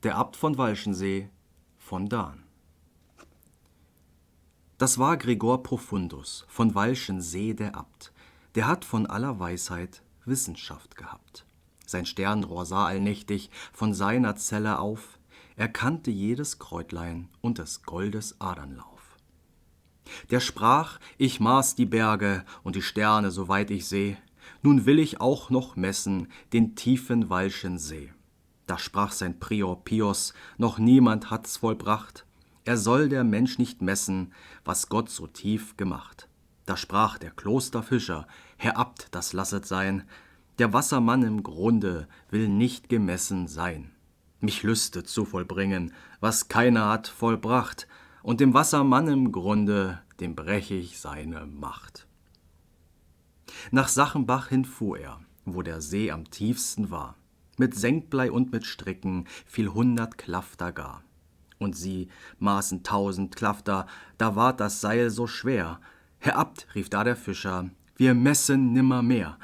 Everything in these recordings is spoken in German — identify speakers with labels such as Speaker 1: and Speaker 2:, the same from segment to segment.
Speaker 1: der Abt von Walchensee von Dahn. Das war Gregor Profundus von Walchensee der Abt. Der hat von aller Weisheit Wissenschaft gehabt. Sein Sternrohr sah allnächtig von seiner Zelle auf. Er kannte jedes Kräutlein und des Goldes Adernlauf. Der sprach, ich maß die Berge und die Sterne, soweit ich seh. Nun will ich auch noch messen den tiefen Walchensee. Da sprach sein Prior Pius, noch niemand hat's vollbracht. Er soll der Mensch nicht messen, was Gott so tief gemacht. Da sprach der Klosterfischer, Herr Abt, das lasset sein. Der Wassermann im Grunde will nicht gemessen sein. Mich lüstet zu vollbringen, was keiner hat vollbracht. Und dem Wassermann im Grunde, dem brech ich seine Macht. Nach Sachenbach hin fuhr er, wo der See am tiefsten war. Mit Senkblei und mit Stricken viel 100 Klafter gar. Und sie maßen 1000 Klafter, da ward das Seil so schwer. Herr Abt, rief da der Fischer, wir messen nimmermehr.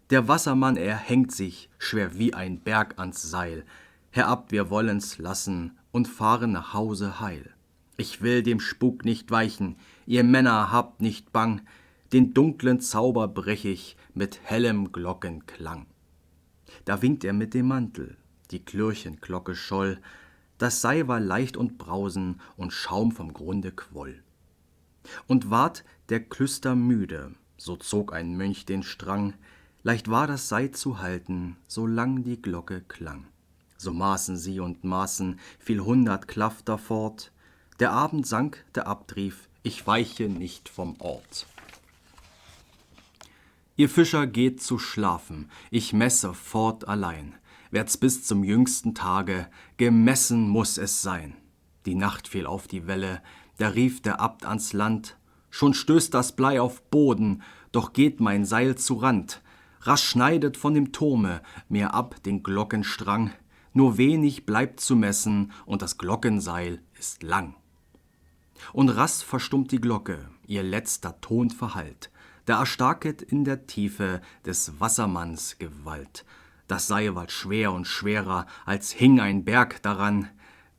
Speaker 1: Der Wassermann, er hängt sich schwer wie ein Berg ans Seil. Herr Abt, wir wollen's lassen und fahren nach Hause heil. Ich will dem Spuk nicht weichen, ihr Männer habt nicht bang, den dunklen Zauber brech ich mit hellem Glockenklang. Da winkt er mit dem Mantel, die Klürchenglocke scholl, das Seil war leicht und brausen und Schaum vom Grunde quoll. Und ward der Klüster müde, so zog ein Mönch den Strang, leicht war das Seil zu halten, solang die Glocke klang. So maßen sie und maßen viel 100 Klafter fort, der Abend sank, der Abt rief, ich weiche nicht vom Ort. Ihr Fischer geht zu schlafen, ich messe fort allein. Werd's bis zum jüngsten Tage, gemessen muß es sein. Die Nacht fiel auf die Welle, da rief der Abt ans Land. Schon stößt das Blei auf Boden, doch geht mein Seil zu Rand. Rasch schneidet von dem Turme mir ab den Glockenstrang. Nur wenig bleibt zu messen und das Glockenseil ist lang. Und rasch verstummt die Glocke, ihr letzter Ton verhallt. Da erstarket in der Tiefe des Wassermanns Gewalt. Das Seil ward schwer und schwerer, als hing ein Berg daran.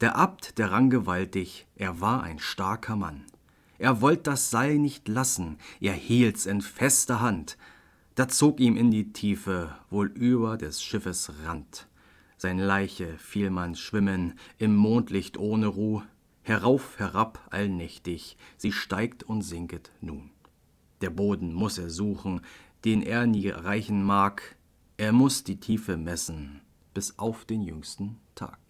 Speaker 1: Der Abt, der rang gewaltig, er war ein starker Mann. Er wollt das Seil nicht lassen, er hielt's in fester Hand. Da zog ihm in die Tiefe, wohl über des Schiffes Rand. Sein Leiche fiel man schwimmen, im Mondlicht ohne Ruh. Herauf, herab, allnächtig, sie steigt und sinket nun. Der Boden muß er suchen, den er nie erreichen mag. Er muß die Tiefe messen, bis auf den jüngsten Tag.